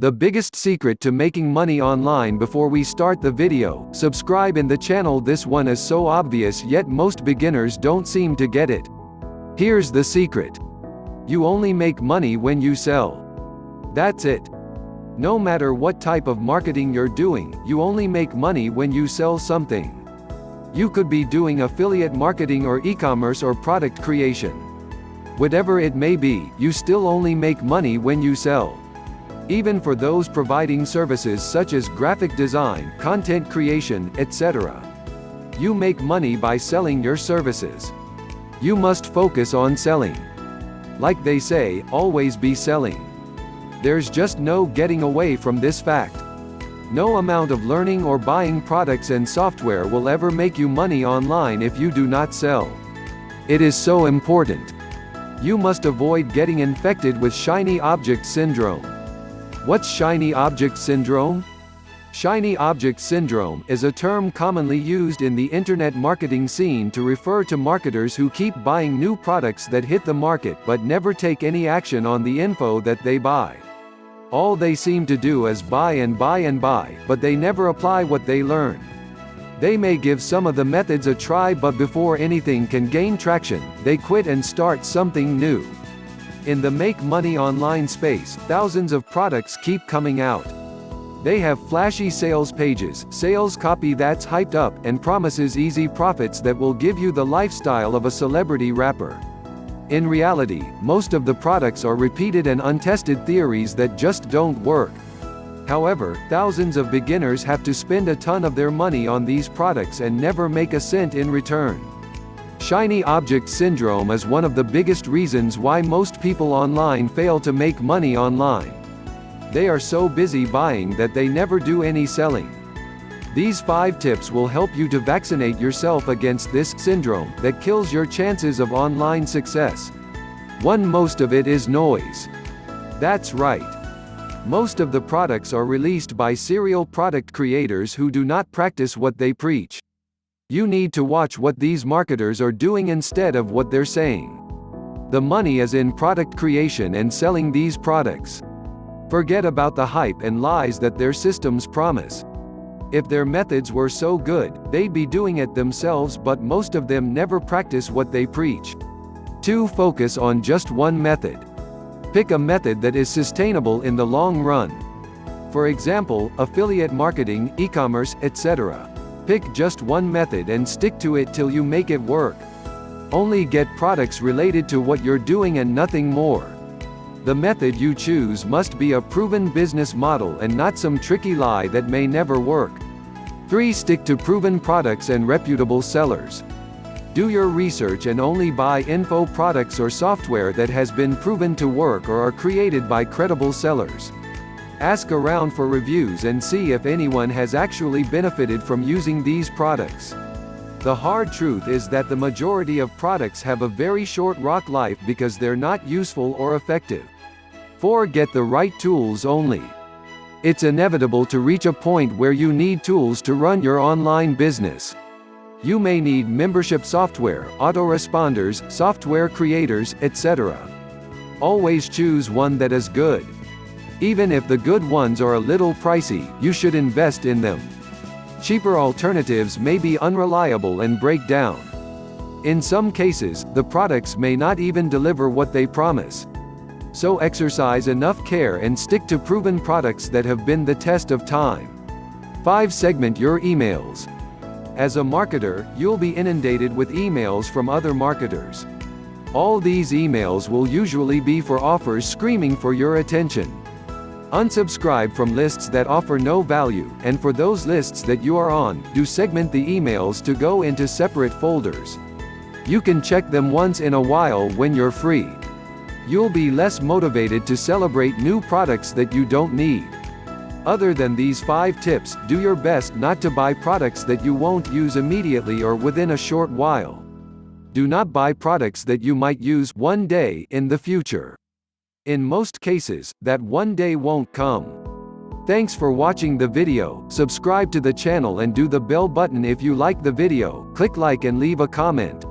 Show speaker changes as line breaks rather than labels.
The biggest secret to making money online. Before we start the video, subscribe in the channel. This one is so obvious, yet most beginners don't seem to get it. Here's the secret. You only make money when you sell. That's it. No matter what type of marketing you're doing, you only make money when you sell something. You could be doing affiliate marketing or e-commerce or product creation. Whatever it may be, you still only make money when you sell. Even for those providing services such as graphic design, content creation, etc. You make money by selling your services. You must focus on selling. Like they say, always be selling. There's just no getting away from this fact. No amount of learning or buying products and software will ever make you money online if you do not sell. It is so important. You must avoid getting infected with shiny object syndrome. What's shiny object syndrome? Shiny object syndrome is a term commonly used in the internet marketing scene to refer to marketers who keep buying new products that hit the market but never take any action on the info that they buy. All they seem to do is buy and buy and buy, but they never apply what they learn. They may give some of the methods a try, but before anything can gain traction, they quit and start something new. In the make money online space, thousands of products keep coming out. They have flashy sales pages, sales copy that's hyped up, and promises easy profits that will give you the lifestyle of a celebrity rapper. In reality, most of the products are repeated and untested theories that just don't work. However, thousands of beginners have to spend a ton of their money on these products and never make a cent in return. Shiny object syndrome is one of the biggest reasons why most people online fail to make money online. They are so busy buying that they never do any selling. These 5 tips will help you to vaccinate yourself against this syndrome that kills your chances of online success. 1. Most of it is noise. That's right. Most of the products are released by serial product creators who do not practice what they preach. You need to watch what these marketers are doing instead of what they're saying. The money is in product creation and selling these products. Forget about the hype and lies that their systems promise. If their methods were so good, they'd be doing it themselves, but most of them never practice what they preach. 2. Focus on just one method. Pick a method that is sustainable in the long run. For example, affiliate marketing, e-commerce, etc. Pick just one method and stick to it till you make it work. Only get products related to what you're doing and nothing more. The method you choose must be a proven business model and not some tricky lie that may never work. 3. Stick to proven products and reputable sellers. Do your research and only buy info products or software that has been proven to work or are created by credible sellers. Ask around for reviews and see if anyone has actually benefited from using these products. The hard truth is that the majority of products have a very short rock life because they're not useful or effective. 4. Get the right tools only. It's inevitable to reach a point where you need tools to run your online business. You may need membership software, autoresponders, software creators, etc. Always choose one that is good. Even if the good ones are a little pricey, you should invest in them. Cheaper alternatives may be unreliable and break down. In some cases, the products may not even deliver what they promise. So exercise enough care and stick to proven products that have been the test of time. 5. Segment your emails. As a marketer, you'll be inundated with emails from other marketers. All these emails will usually be for offers screaming for your attention. Unsubscribe from lists that offer no value, and for those lists that you are on, do segment the emails to go into separate folders. You can check them once in a while when you're free. You'll be less motivated to celebrate new products that you don't need. Other than these 5 tips, do your best not to buy products that you won't use immediately or within a short while. Do not buy products that you might use one day in the future. In most cases, that one day won't come. Thanks for watching the video. Subscribe to the channel and do the bell button if you like the video. Click like and leave a comment.